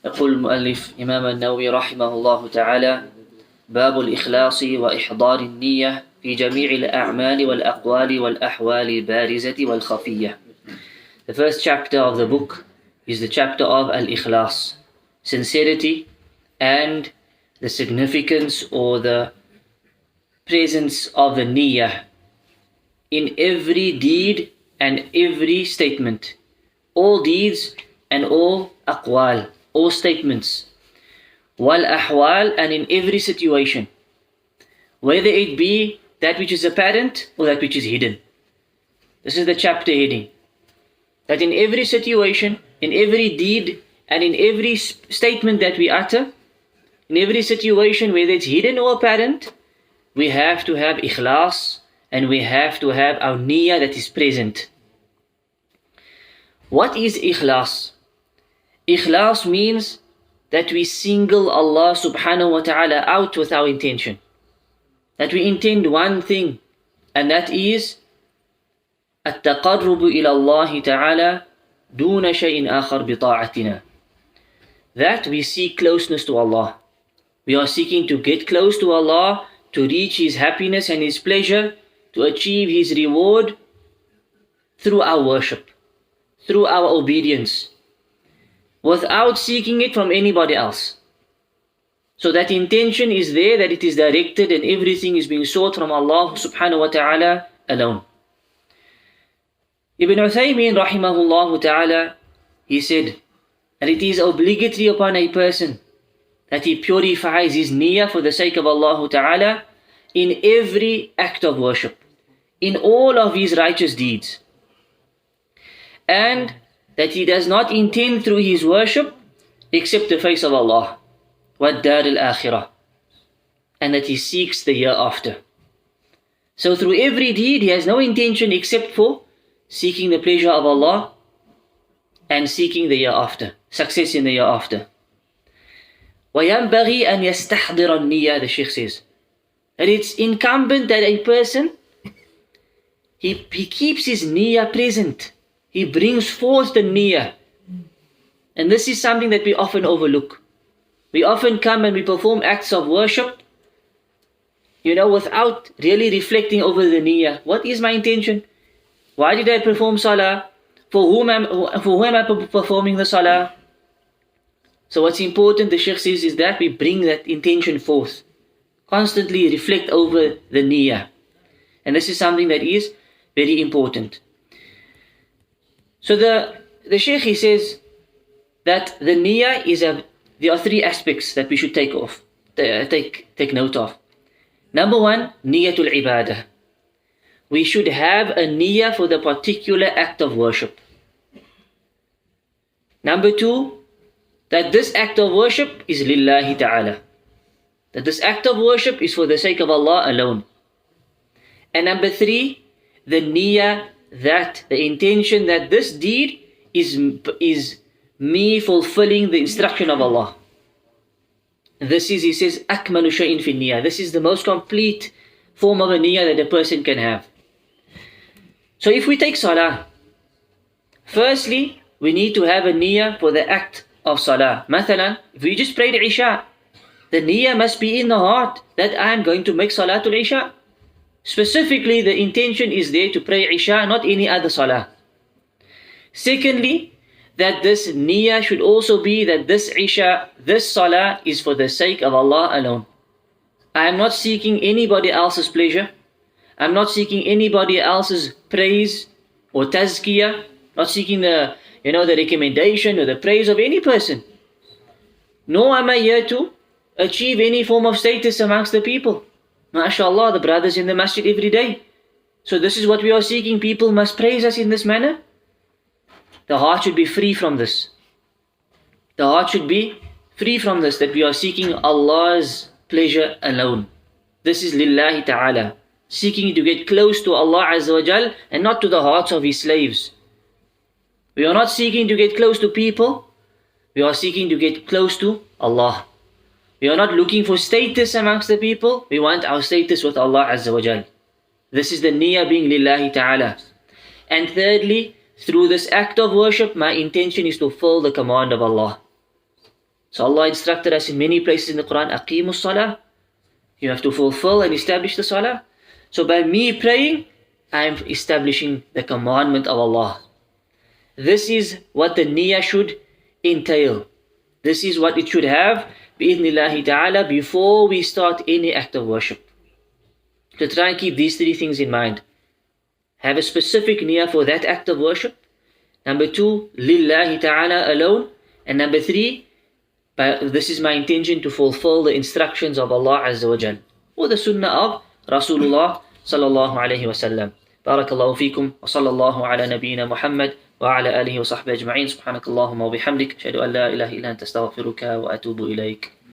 يقول المؤلف إمام النووي رحمه الله تعالى: باب الإخلاص وإحضار النية في جميع الأعمال والأقوال والأحوال البارزة والخفية. The first chapter of the book is the chapter of Al-Ikhlas, sincerity, and the significance or the presence of the niyyah in every deed and every statement. All deeds and all aqwal, all statements. Wal ahwal, and in every situation. Whether it be that which is apparent or that which is hidden. This is the chapter heading. That in every situation, in every deed, and in every statement that we utter, in every situation, whether it's hidden or apparent, we have to have ikhlas, and we have to have our niyyah that is present. What is ikhlas? Ikhlas means that we single Allah subhanahu wa ta'ala out with our intention. That we intend one thing, and that is التقرب إلى الله تعالى دون شيء آخر بطاعتنا. That we seek closeness to Allah. We are seeking to get close to Allah, to reach His happiness and His pleasure, to achieve His reward through our worship, through our obedience, without seeking it from anybody else. So that intention is there, that it is directed and everything is being sought from Allah subhanahu wa ta'ala alone. Ibn Uthaymeen rahimahullah ta'ala, he said, and it is obligatory upon a person that he purifies his niyyah for the sake of Allah ta'ala in every act of worship, in all of his righteous deeds. And that he does not intend through his worship except the face of Allah, وَالدَّارِ الْآخِرَةِ, and that he seeks the hereafter. So through every deed he has no intention except for seeking the pleasure of Allah and seeking the hereafter, success in the hereafter. وَيَنْبَغِي أَنْ يَسْتَحْضِرَ النِّيَّةِ, the Shaykh says, that it's incumbent that a person, he keeps his niyyah present. He brings forth the niyyah. And this is something that we often overlook. We often come and we perform acts of worship, without really reflecting over the niyyah. What is my intention? Why did I perform salah? For whom am I performing the salah? So what's important, the Shaykh says, is that we bring that intention forth. Constantly reflect over the niyyah. And this is something that is very important. So the Shaykh, he says that the niyyah there are three aspects that we should take note of. Number one, niyyatul ibadah. We should have a niyyah for the particular act of worship. Number two, that this act of worship is lillahi ta'ala. That this act of worship is for the sake of Allah alone. And number three, the niyyah, that the intention that this deed is me fulfilling the instruction of Allah. This is, he says, akmalu shay'in fi niyyah. This is the most complete form of a niyyah that a person can have. So if we take salah, firstly, we need to have a niyyah for the act of salah. Mathalan, if we just prayed Isha, the niyyah must be in the heart that I am going to make Salatul Isha. Specifically, the intention is there to pray Isha, not any other salah. Secondly, that this niyyah should also be that this Isha, this salah is for the sake of Allah alone. I am not seeking anybody else's pleasure. I'm not seeking anybody else's praise or tazkiyah. Not seeking the recommendation or the praise of any person. Nor am I here to achieve any form of status amongst the people. MashaAllah, the brothers in the masjid every day. So this is what we are seeking. People must praise us in this manner. The heart should be free from this. The heart should be free from this, that we are seeking Allah's pleasure alone. This is lillahi ta'ala. Seeking to get close to Allah Azza wa Jal and not to the hearts of His slaves. We are not seeking to get close to people. We are seeking to get close to Allah. We are not looking for status amongst the people. We want our status with Allah Azza wa Jal. This is the niyyah being lillahi ta'ala. And thirdly, through this act of worship, my intention is to fulfill the command of Allah. So Allah instructed us in many places in the Quran, Aqimus Salah. You have to fulfill and establish the Salah. So by me praying, I am establishing the commandment of Allah. This is what the niyyah should entail. This is what it should have, bi'idhnillahi ta'ala, before we start any act of worship. To try and keep these three things in mind. Have a specific niyyah for that act of worship. Number two, lillahi ta'ala alone. And number three, this is my intention to fulfill the instructions of Allah Azza wa Jal, or the sunnah of Rasulullah sallallahu alayhi wa sallam. Barakallahu feekum, wa sallallahu ala nabiyyina Muhammad wa ala alihi wa sahbihi ajma'in. Subhanakallahumma wa bihamdik. Ashhadu an la ilaha illa anta astaghfiruka wa atubu ilayk.